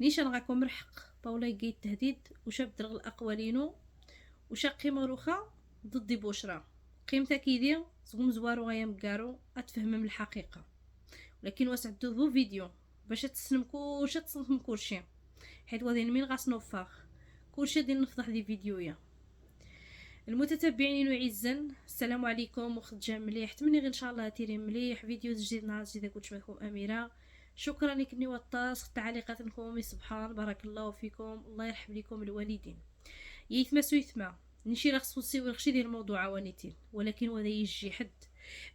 نيشان غاكم مرحق باولا يجي التهديد وشاب درغ الأقوالينو وشاقي مروخة ضد بشرى قيمتا كيدي زغم زوارو غايا مكارو اتفهم من الحقيقة، ولكن واسعدو ذو فيديو باش تسلم كلشي تصنفم كلشي حيت وذين من غاسنوفاخ كلشي ديال نفضح دي فيديويا. المتتبعين وعزا السلام عليكم، وخد جا مليح تمني غير ان شاء الله تيري مليح فيديو جديد نهار جديد. كنت معكم اميره، شكرا لك ني وطاس التعليقات نكم سبحان بارك الله فيكم، الله يرحم لكم الوالدين. يثمسو يثما نشي راه خصو نسيو رخشي ديال الموضوع وانيتين، ولكن وذا يجي حد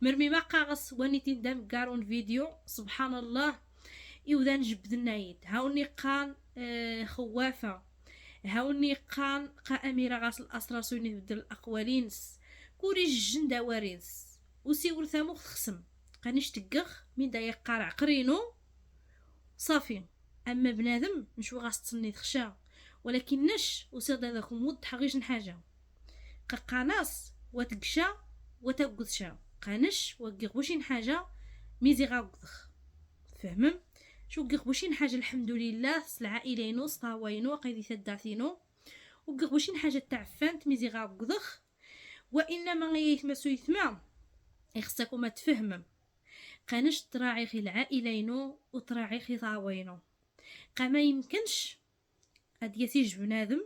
مرمي ما قاغص وانيتين دام كارون فيديو سبحان الله يوذا نجبد النايد هاوني قان خوافه هاوني قان قا اميره غاس الاسرار سويني بدل الاقوالينس كوري جن دوارينس وسيور ثامو خصم قانيش تقخ من دا يقارع قرينو صافي. اما بنادم نشو غاس تصني تخشى، ولكن نش وسيد هذاكم وضح غير حاجه قناص وتقشا وتقذشا قانش وقغوشين حاجه ميزي غاقذخ فهمم شو قغوشين حاجه الحمد لله العائلينو صاوينو قيدي تدعثينو وقغوشين حاجه تعفانت ميزي غاقذخ. وانما غيثمسو يثما يخصكم ما تفهمم قانش تراعي خي العائلينو وتراعي خي طاوينو قا ما يمكنش هاد يسيج بنادم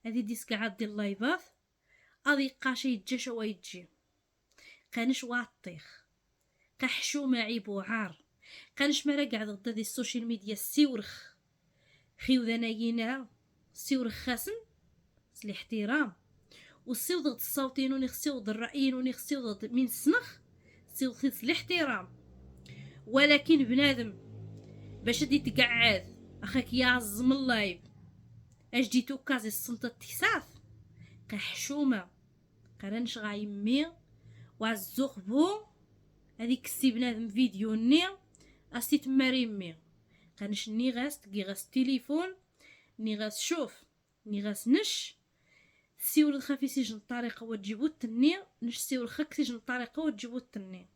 هادي ديسك عاد ديال اللايفات اضي قاشي يتجا شوا يتجي قانش واطيخ قحشو معيب وعار قانش مرا قاعد غدا دي السوشيال ميديا السيورخ خيو ذناينا السيورخ خاسن سلي احترام والسيو ضغط الصوتين ونخسيو ضد الرأيين ونخسيو ضد من سنخ سيو خيص الاحترام. ولكن بنادم باش دي تقعد اخاك يعظم اللايف اش ديتو كازي السنطة التكساف قحشومة قرنش غايمي وعزوخبو هذيك السي بنادم فيديو ني اسيت مريمي قانش ني غاس تقي غاس تليفون ني غاس شوف ني غاس نش سيور الخافي سيجن الطريقه وتجيبو التني نش سيور الخك سيجن الطريقه وتجيبو التني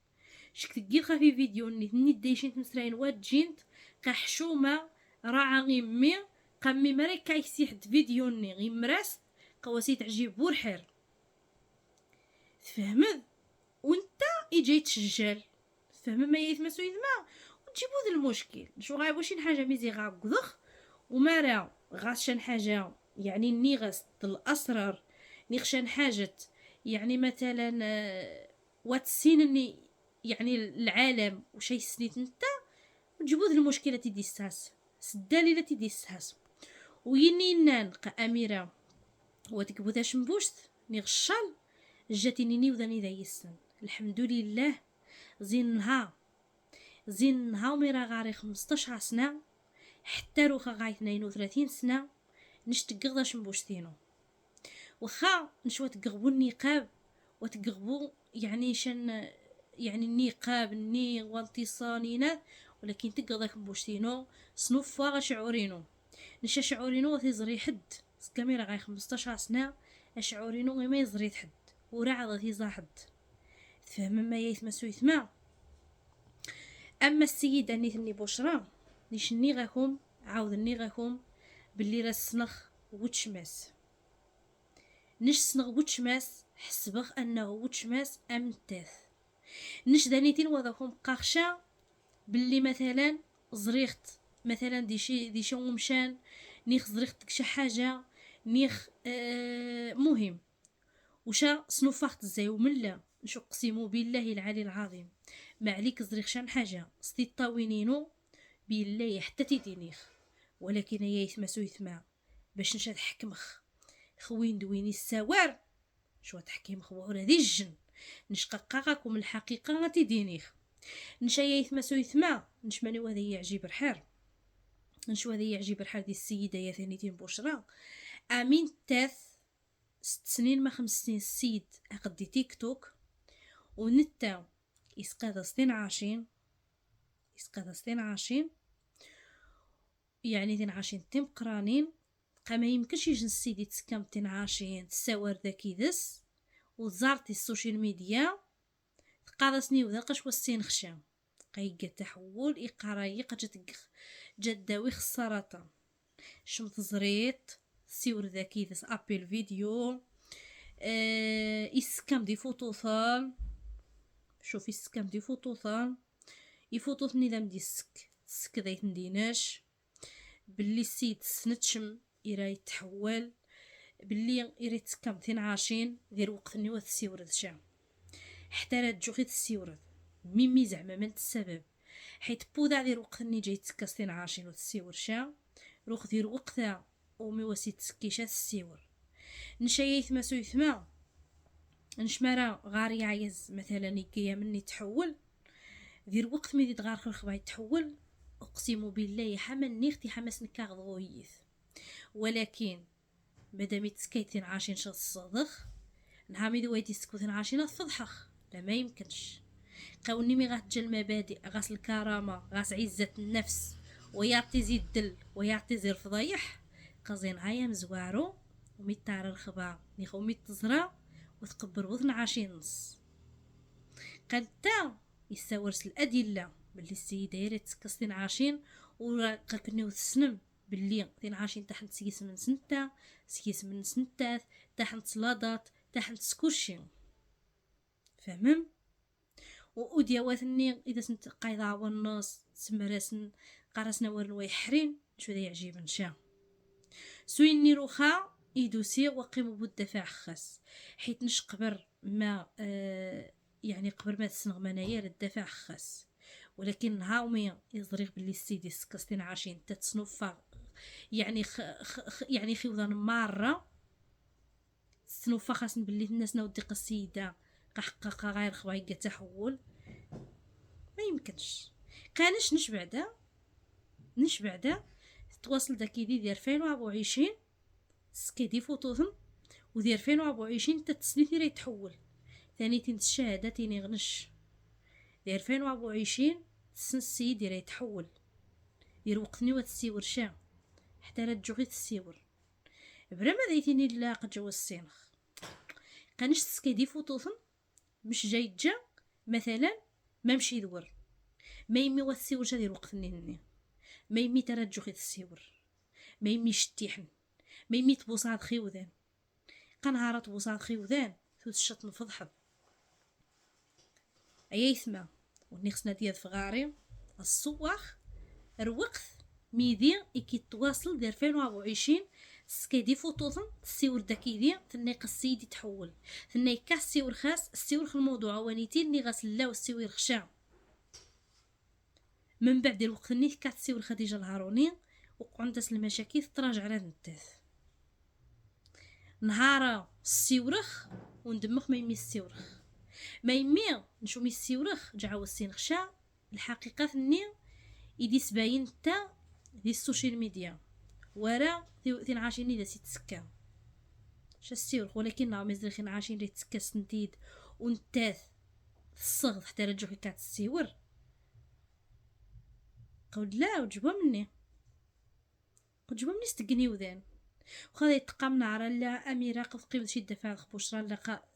شك تقي خافي فيديو ني دايشين تمسراين واتجينت قحشومه راعا غيمي قمي مري كايسي حد فيديو ني غيمراس قواسي تعجيب بورحر تفهمد وانت اجي تشجل فهم ما يثمسو يثما وتجيبو ذا المشكل شو غايبوشين حاجه ميزي غاقذخ ومارا غاشن حاجه يعني ني غاس الاسرار نيخشان حاجه يعني مثلا واتسينني يعني العالم وشي سنيت نتا وتجيبو ذا المشكله تيدي الساس الدليله تيدي الساس ويني نانق اميره وتكبو ذا شمبوشت نيغشال جاتيني ني وذاني ذا يسن الحمد لله زينها وميرا غاري 15 سنه حتى روخا غاي 32 سنه نشتقغ شنبوشتينو وخا نشوى تقغبو النقاب وتقغبو يعني شن يعني النقاب ني وانتصانينات، ولكن تقغ مبوشتينو صنوفا غشعورينو نشا شعورينو تيزري حد كاميرا غاي 15 سنه اشعورينو ما يزري حد وراه غادي حد تفهم ما يثمسو يثما. اما السيده نيتني بشرى نشني غاكم عاودني غاكم باللي راه السنخ وتشماس نش سنغ وتشماس حسبغ انه وتشماس امتاث نش دانيتين وذاكم قاخشا باللي مثلا زريخت مثلا دي شي ومشان نيخ زريخت شي حاجه نيخ مهم وشا صنوفاخت زي وملا نشو قسموا بالله العلي العظيم ما عليك زريخ شان حاجه سطي طاوينينو بالله حتى تيدينيخ، ولكن هي يثمسو يثما باش نشا تحكمخ خوين دويني السوار شو تحكيم خوار هذه الجن نشققاكم الحقيقه غتيدينيخ نشا يثمسو يثما نشماني وهذا يعجب الحار نشو هذا يعجب الحار دي السيده يا ثانيتين بشرى امين تاث 6 سنين ما 5 سنين السيد اقدي تيك توك ونتا يسقاذ 12 يعني 12 تيم قرانين قما يمكنش يجن السيد تسكم 12 تساور ذاكي دس وزارتي السوشيال ميديا تقاضسني وذاقش والسين خشام قايقة تحول إقرايق جداوي خسارة شمت زريت سيور ذاكي ذس أبل فيديو إسكام دي فوتوثال شوفي إسكام دي فوتوثال يفوتوث نظام دي السك ذايت نديناش باللي السيد سنتشم إرا يتحول باللي إرا يتكام ثين عاشين دير وقت نيوة السيورد شام حتى لا تجوخي السيورد ميمي زعما من السبب حيت بودا دير وقت ني جاي تكاس ثين عاشين وتسيور شام روخ دير وقتها ومي وسيت سكيشات السيور نشايث ما سويثما نشمارا غاري عايز مثلا يكيا مني تحول دير وقت مي تغار خرخبا يتحول اقسم بالله حمل نيختي حماس نكاغ ضويث ولكن مادام تسكيتين عاشين شخص الصدخ نهامي دو ويدي سكوتين عاشين تفضحخ لا ما يمكنش قاوني مي غاتجا المبادئ غاس الكرامه غاس عزه النفس ويعطي زيد دل ويعطي زير فضايح قازين هايا مزوارو ومي تار الخبا نيخو مي تزرا وتقبر وذن عاشين نص قال تا يستورس الادله باللي السيده يريت تكستين عاشين وقاكنيو تسنم باللي ثين عاشين تحت سكيس من سنتا سكيس من سنتات تحت صلادات تحت سكوشي فهمم ودياواتني اذا سنت قايضه والنص سمراسن قراسنا ورن ويحرين شو ذا يعجب نشا سويني روخا يدوسي وقيمو بالدفاع خاص حيت نشقبر ما يعني قبر ما تسنغ منايا للدفاع خاص ولكن هاومي يزريغ باللي السيدي سكستين عاشين تتصنوفا يعني يعني خوضان مارة سنوفا خاصن باللي الناس ناودي السيدة قحقاقا غير خوايقة تحول ما يمكنش كانش نش بعدا تواصل داكي دي 2024 سكيدي فوتوثم ودي 2024 تتسنيت راه يتحول ثاني تين الشهاده تيني غنش دي 2024 تسن السيد راه يتحول دير وقتني وتسيور شا حتى لا تجوغي تسيور بلا ما دايتيني لا قد جوا السينخ كانش سكيدي فوتوثم مش جاي جا مثلا ما مشي دور ما يمي وتسيور جا دير وقتني هني ما يمي ترى تجوغي تسيور ما يمي شتيحن ما يمي تبوصاد خيوذان قنهارات بوصاد خيوذان ثوث الشط نفضحض ايثما ونخسنا ديال فغاري الصواخ الوقت ميدي اكي تواصل ديال 2024 سكيدي فوتوثن السيور داكيدي ثني السيد يتحول ثني كاسيور خاص السيور خ الموضوع وانيتين ني غاسل لا والسيور خشا من بعد الوقت ني كاسيور خديجه الهاروني وقعندس المشاكل تراجع على النتاث نهار السيورخ وندمخ ما يمي السيورخ ما يمي نشو مي السيورخ جعو السين خشا الحقيقه ثني يدي سباين تا دي السوشيال ميديا ورا ثين عاشين اذا سيتسكا شا السيورخ ولكن نعم مزرخين عاشين راه تسكا سنتيد ونتاث الصغد حتى رجعو كات السيور قول لا وجبوا مني استقني وذان وخذ يتقام نعرا لا اميره قد قيمت شي دفاع خبوشرا لقى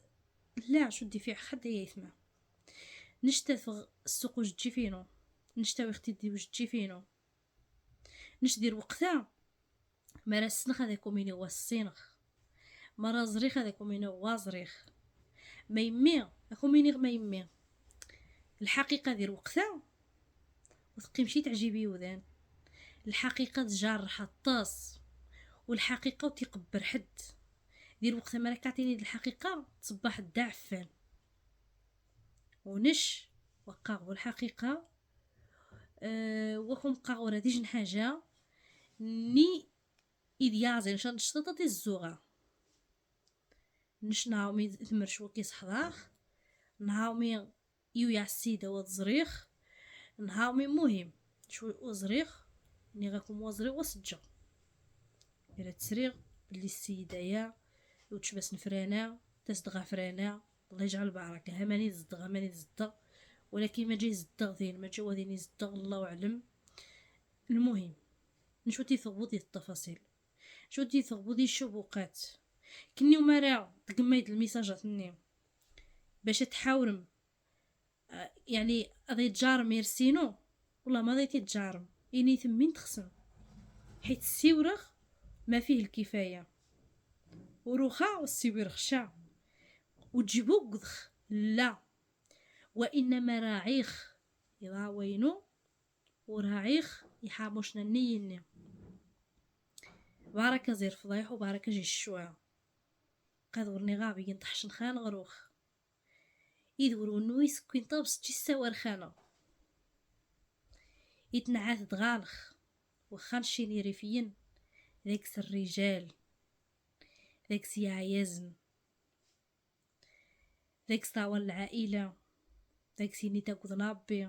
لا شو دي في حد يسمع نشتفغ السوق وجتي فينو نشتاوي اختي دي وجتي فينو نشدير وقتها مرا السنخ هذاك ميني هو السينخ مرا زريخ هذاك ميني هو زريخ ما يمي اكو ميني ما يمي الحقيقه دير وقتها وثقي مشي تعجبي وذان الحقيقه تجرح الطاس والحقيقه وتيقبر حد دير وقت ما راك عطيني الحقيقه تصبح الدعفان ونش وقاغ الحقيقه وخم قاغ ديجن حاجه ني إديازين شان تشتطتي الزوغه نش ناومي ثمرش وكيس حضاخ نهاومي يا السيده وزريخ نهاومي مهم شوي وزريخ ني غاكم وزريخ وسجا الى تسريغ بلي السيده يا وتشبس نفرانا تصدغ فرانا الله يجعل بركه ماني زدغ ولكن ما جاي زدغ ذين ما جاو ذين يزدغ الله اعلم المهم نشو تيثبوطي التفاصيل شو تيثبوطي الشبوقات كني ومرا تقميد الميساجات ني باش تحاورم يعني غادي تجارم يرسينو والله ما غادي تجارم اني ثمين تخصم، حيت السيورخ ما فيه الكفايه وروخا والسيور خشا وتجيبو قدخ لا، وانما راعيخ يراوينو وراعيخ يحاموشنا نيني بارك زير فضيح وبارك جي الشوع قادورني غابي ينطحشن خان غروخ يدورو نويس كوين طابس تجي السوار خانه يتنعات دغالخ وخان شيني ريفيين ذاكس الرجال ذاكس يعيزن ذاكس طاول العائلة ذاكس يني تاكد نابي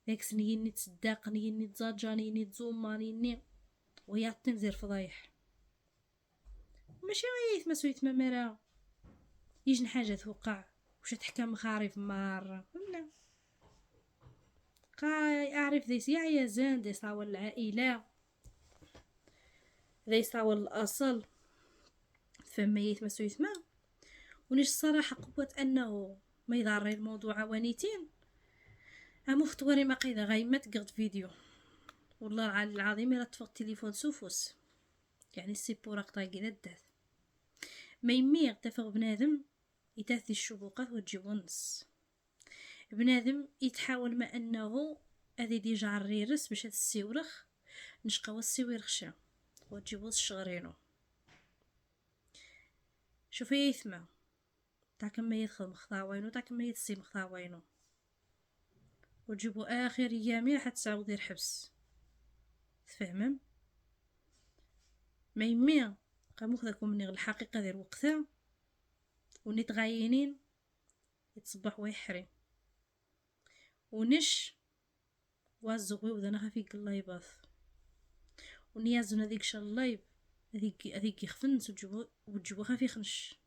ذاكس نيني تصداق نيني تزاجا نيني تزوما نيني ويعطين زير فضايح ماشي غير يتما سويت مرا يجن حاجة توقع وش تحكم خارف مار لا اعرف ذيس يا زين ذي صاول العائلة ذي صاول الاصل فما يتما سويت ما ونيش الصراحة قوة انه ما يضر الموضوع عوانيتين مختوري ما قيدا غايمة تقعد فيديو والله العلي العظيم راه تفق تليفون سوفوس يعني السيبورق طاقي للدات ما يميغ تفق بنادم يتاثي الشبوقات وتجيب ونس بنادم يتحاول ما انه هذه ديجا عريرس باش هاد السيورخ نشقاو السيورخشا وتجيبو الشغرينو شوفي يثما تاع كما يدخل مخطاوينو تاع كما يتسي مخطاوينو وتجيبو اخر ايامي حتى تعاود الحبس تفهمم ما يمي قامو خذاكم مني الحقيقه ديال وقتها ونيت غاينين يتصبح ويحري ونش وازغوي ودنا خفيك اللايباث ونيازنا ديك شاللايب هذيك يخفنس وتجيبو خفي خنش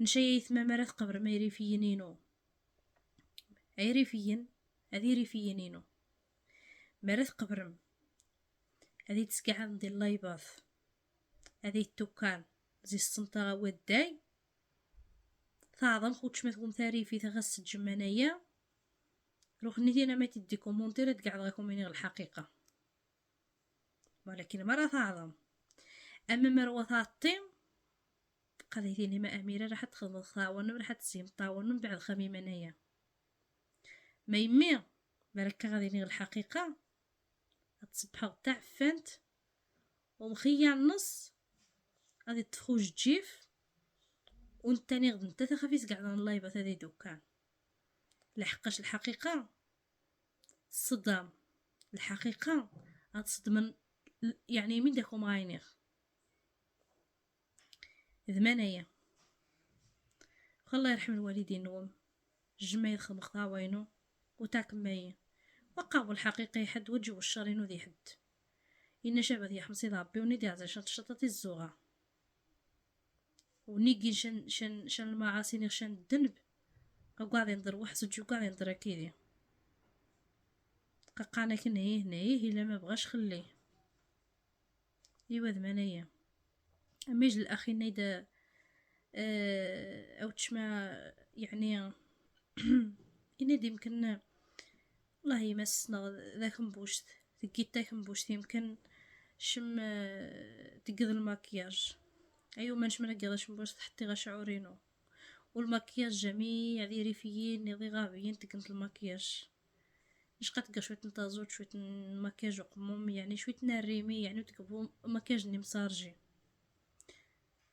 نشيث ما مرات قبر ما يريفينينو عيريفين هذي ريفينينو مرات قبرم هذي تسقع عندي اللايباث هذي التوكان زي السنطرة والداي تعظم خوتش ما تقوم ثاريفي تغس الجمانية روح نيتينا ما تدي كومونتير تقعد غاكم مني الحقيقة ولكن مرة تعظم اما مروة ثاطيم قضيتيني ما اميرة راح تخدم الخاون راح تسيم طاون بعد خميمة نية ما يمي بركة غادي الحقيقة تصبح تاع فانت ومخيا النص غادي تفخوج تجيف وانتاني غد نتا تخافيس قاعدة اللايبات هذي دوكان لحقاش الحقيقة الصدام الحقيقة غتصدم يعني من داكم غاينيغ ذمانية الله يرحم الوالدين نوم جمع يدخل خطاوينو وتاك ماي وقاو الحقيقة حد وجه الشرين ذي حد إن شابه ذي حمصي ربي وندي عزا شططي الزوغة ونيجي شن المعاصي نغشان الدنب قاعد ينظر وحس وجو قاعد ينظر كيدي قاقانا هنايه الا ما بغاش خليه ايوا ذمانية اما يجي الاخي نيدا او تشما يعني ينادي يمكن والله يمسنا ذاك مبوشت تقيت ذاك مبوشت يمكن شم تقض الماكياج ايوا منش من قضاش مبوشت حتى غا شعورينو والماكياج جميع ذي ريفيين ذي غابيين تقنت الماكياج مش قد شويه نطازوت شويه ماكياج وقموم يعني شويه ناريمي يعني تقبو ماكياج ني مصارجي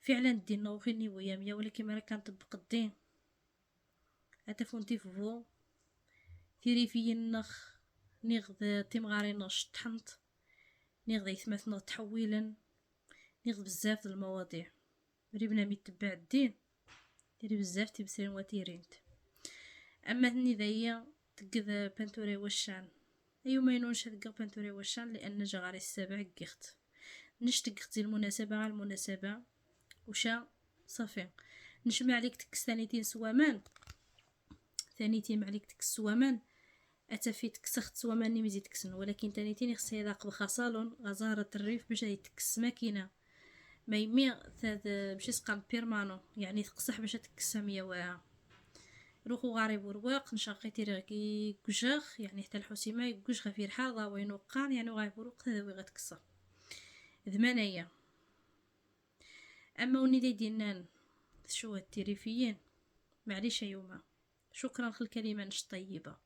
فعلا دينا وخيني وياميا ولكن ما كانت بقدين اتفونتي فو ثيري في النخ نغذ تيمغاري نش تحنط نغذ يثمثنا تحويلا نغذ بزاف المواضيع ريبنا ميتبع الدين ديري بزاف تبسرين وتيرينت اما هني ذايا تقذ بنتوري وشان ايو ما ينونش تقذ بنتوري وشان لان جغاري السابع قيخت نشتق اختي المناسبة على المناسبة وشا صافي نشمع عليك تكس ثانيتين سوامان ثانيتين عليك تكس سوامان اتفي تكسخت سوامان نمزي تكسن ولكن ثانيتين خصها يلاق بخصالون غزارة الريف باش تكس ماكينه ما يمي ثاد باش يسقى بيرمانو يعني تقصح باش تكس 100 واعه روخو غاري برواق نشاقي تيرغي كوجاخ يعني حتى الحسيمه يكوج غفي الحال ضاوين وقان يعني غاي بروق تذوي غتكسر ذمانية. اما وني ديالنا شو التريفيين معليش يوما شكرا خل الكلمه نش طيبه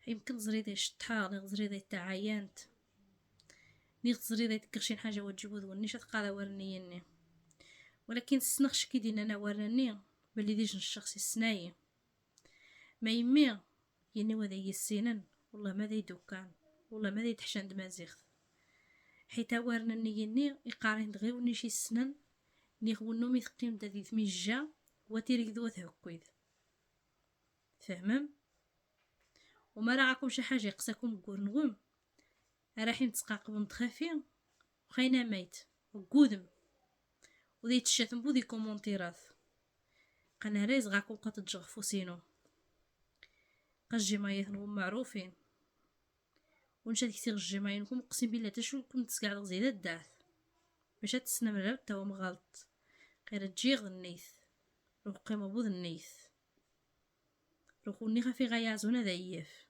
يمكن زريدي شطحا لي زريدي تعاينت ني زريدي تكرشين حاجه وتجبد ونيش تقال ورنيني ولكن السنخش كي دينا انا ورني بلي ديج الشخص السناي ما يمي يعني وذا يسينن والله ما ذي دوكان والله ما ذي تحشان دمازيغ حيت ورنني يني يقارن دغيا ونيش السنن ني خونو ميثقيم دادي ثميجا وتيريدو تهكويد فهمم وما راكم شي حاجه يقساكم كورنغوم رايحين تسقاقبون تخافي وخاينا ميت وقودم ودي تشاتم بودي كومونتيرات قنا ريز غاكم قد تجغفو سينو الجمايات نهم معروفين ونشاد كثير الجماينكم اقسم بالله تشو كنت تسقع زيادة الدعث باش تسنى من راب تاو مغلط غير تجيغ النيث روح قيمة بود النيث روح ونيخا في غيازونا ذايف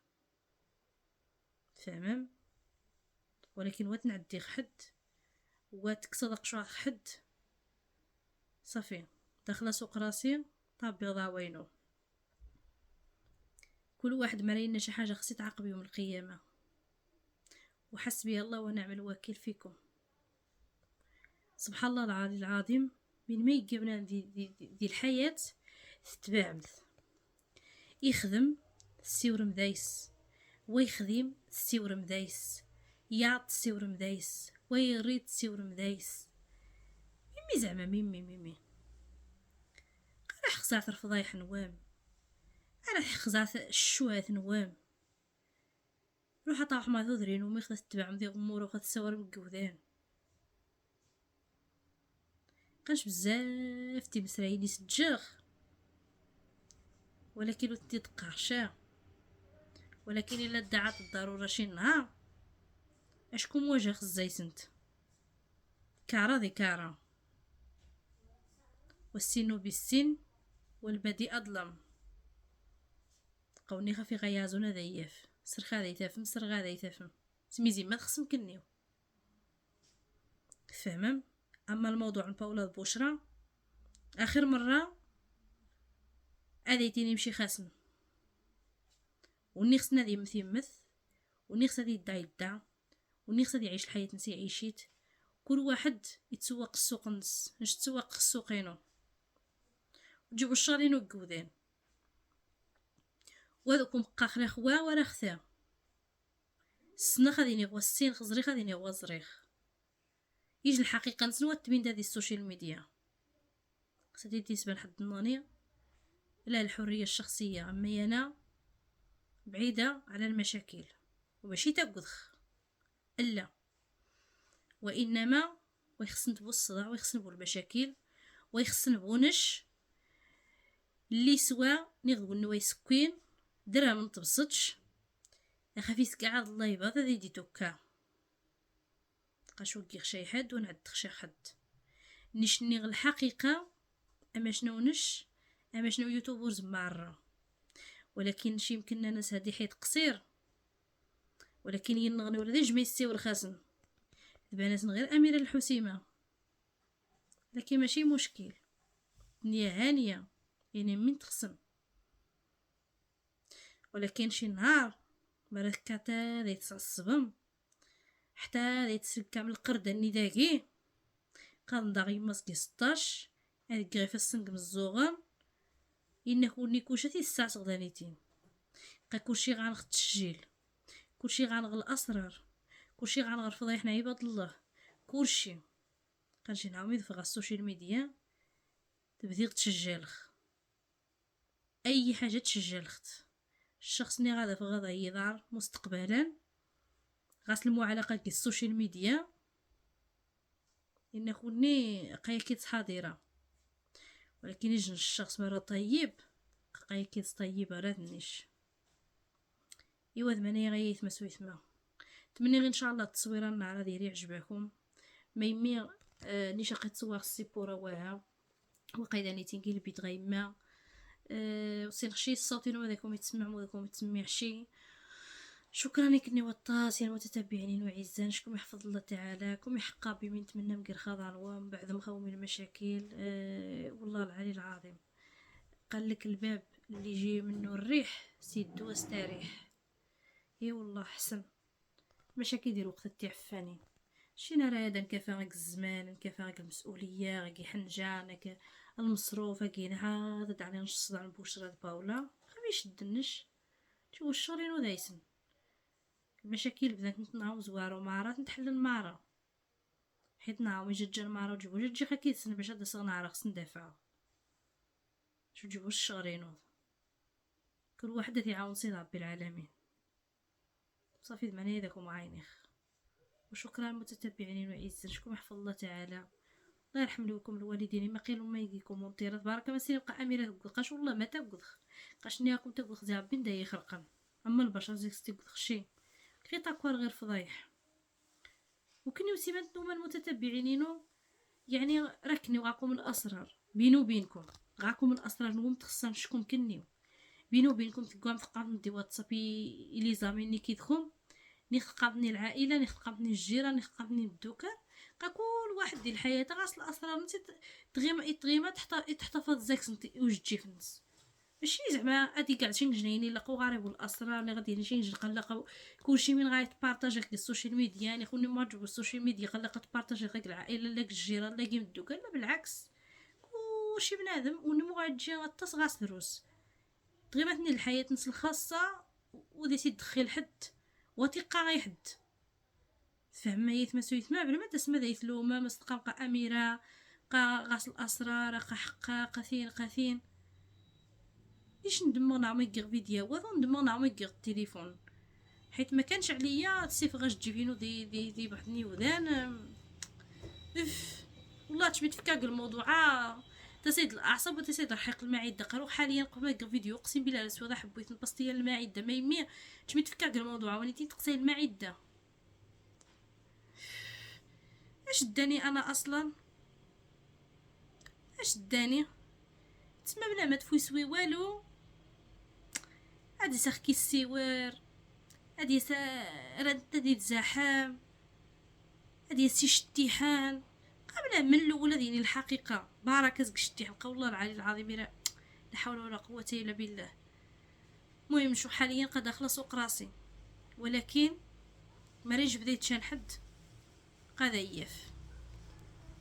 فهمم ولكن وات نعدي حد واتكصدق شو حد صافي داخله سوق راسي طاب ضاوينو كل واحد مرينا شي حاجه خصي تعاقب يوم القيامه وحسبي الله ونعم الوكيل فيكم. سبحان الله العلي العظيم من ما يجيبنا دي الحياه تتباعد يخدم السيور مدايس ويخدم السيور مدايس يعط السيور مدايس ويريد السيور مدايس ميمي زعما ميمي راح خزعت الفضايح نوام راح خزعت الشوات نوام روح طاح مع ذودرين ومي خذت تبع مدي غمور وخذت صور مقودان قاش بزاف تيمسرايني سجاخ ولكن ودي تقرشا ولكن الا دعات الضروره شي نهار اشكون مواجه خزاي سنت كارا ذي كارا والسن بالسن والبدي اظلم قوني خفي غيازونا ذيف سر غادي تفهم سر غادي تفهم سميزي ما تخصم كنيو فهمم. اما الموضوع باولا بوشرا اخر مره اديتيني مشي خاسم وني خصنا ذي مثيمث وني خصنا ذي يدعي وني خصنا يعيش الحياه نسي عيشيت كل واحد يتسوق السوق نش تسوق السوقينو وتجيبوا الشارين وقودين وهذوكم قاخري خوا ورا خثا السنه غادي نغوا السين خزري غادي نغوا زريخ يجي الحقيقه نسنوا تبين هذه السوشيال ميديا خصتي تيسبان حد الناني لا الحريه الشخصيه اما انا بعيده على المشاكل وماشي تاكدخ الا وانما ويخصن تبو الصداع ويخصن بو المشاكل ويخصن بونش اللي سوا نغدو نوي سكين درها من تبسطش يا خفيس كاع الله يبغى ذي دي توكا قاشو كي خشي حد ونعد خشي حد نشني الحقيقه اما شنونش اما شنو يوتيوبرز مره ولكن شي يمكن ناس هادي حيت قصير ولكن ينغني ولا جميع السيور خاسن بنات غير اميره الحسيمه لكن ماشي مشكل نيه هانيه يعني من تخصم ولكن شي نهار مركاتا ذي تصعصبم حتى ذي تسلك كامل القرده النداكي قام داغي ماسكي 16 هذيك غير في السنق مزوغم انك وني كوشتي الساعه غدانيتين كلشي غنخ تسجيل كلشي غنغ الاسرار كلشي غنغ فضايحنا عباد الله كلشي كنجي نعاود في السوشيال ميديا تبدي تسجلخ اي حاجه تسجلخت الشخص اللي غادا في غدا يظهر مستقبلا غاسلمو علاقه السوشيال ميديا ان خوني قايكيت حاضره ولكن يجن الشخص مرة طيب قايكيت طيبه رادنيش ايوا ثمانية غيث مسويت ما تمني غير ان شاء الله التصويره النهار هذه يعجبكم ما يمي نيشا قد تصور السيبوره واها وقيداني تنقل بيت غيما وسين خشي الصوت نو هذاكم يتسمع وهذاكم يتسمعش. شكرا لك اني وطاس يا المتتبعين وعزان، شكون يحفظ الله تعالى كم يحقا بمن نتمنى مقر خضع ومن بعد مخاو من المشاكل. والله العلي العظيم قال لك الباب اللي يجي منه الريح سيدو واستريح. اي والله حسن مشاكل ديال وقت التعفانين شينا راه هذا نكافا غاك الزمان نكافا غاك المسؤوليه غاك حنجه غاك المصروف غاك عاد على نص على البشرة باولا خمي يشدنش شو الشهرين ودايسن المشاكل بدات نتناو زوارو معرات نتحل المعرة حيت نعاوم يجي المعرة وجيبو جي خاكيسن باش هاد صغنعرة خص ندافعو شو جيبو الشهرين كل واحد يعاون سيد ربي العالمين صافي معني داكم عاينيخ. وشكرا المتتبعين وعزا شكون يحفظ الله تعالى الله يرحم لكم الوالدين ما قيلوا ما يجي كومونتيرات بارك ما سير بقى اميره تقولقاش والله ما تقولخ قاش نياكم تقولخ زي ربي ندا يخرقن اما البشر زيك تقولخ شي كي تاكل غير فضايح. وكني وسيمات نوما المتتبعينينو يعني راكني وغاكم الاسرار بينو وبينكم غاكم الاسرار نقوم تخصن شكون كنيو بينو وبينكم تقوم تقام دي واتسابي لي زاميني كيدخل نخقبني العائله نخقبني الجيران نخقبني الدكان كل واحد ديال الحياه غاس الاسرار انت تغيما تحتفظ زاك انت واش تجي في الناس ماشي زعما هادي كاع شي جنيني لقاو غارب الاسرار اللي غادي شي نقلقوا كلشي من غايتبارطاجي في السوشيال ميديا يعني خوني ما تجيبوا السوشيال ميديا قلقت تبارطاجي غير العائله لا الجيران لا كيم الدكان لا بالعكس كلشي بنادم ونمو غتجي غطاس غاس دروس تغيمتني الحياه نس الخاصه وديتي تدخل حد وثيقه غير حد فهم يتمسو يتما بلا ما تسمى ذا يثلوما مستقى اميره قا غاس الاسرار قا حقا قاثين ايش ندمر نعمي غير فيديو وذو ندمر نعمي غير التليفون حيت ما كانش عليا الصفغه تجيبينو دي بحدني وذان اف والله تشبيت فكاك الموضوع تسيد الاعصاب وتسيد رحيق المعده قالوا حاليا قبل ما نقرا فيديو اقسم بالله الاسود حبيت نبسطي المعده ما يمي تشبيت فكاك الموضوع ونيتي تقصي المعده اش داني انا اصلا اش داني تسمى بلا ما تفويسوي والو هادي سخكي السوار هادي رد ديال الزحام هادي سي شتيحان قبل من الاولى ديال الحقيقه بارك زك شتيحان والله العلي العظيم لا حول ولا قوه الا بالله. المهم شو حاليا قد اخلص راسي ولكن مريج بديت شان حد قاد يف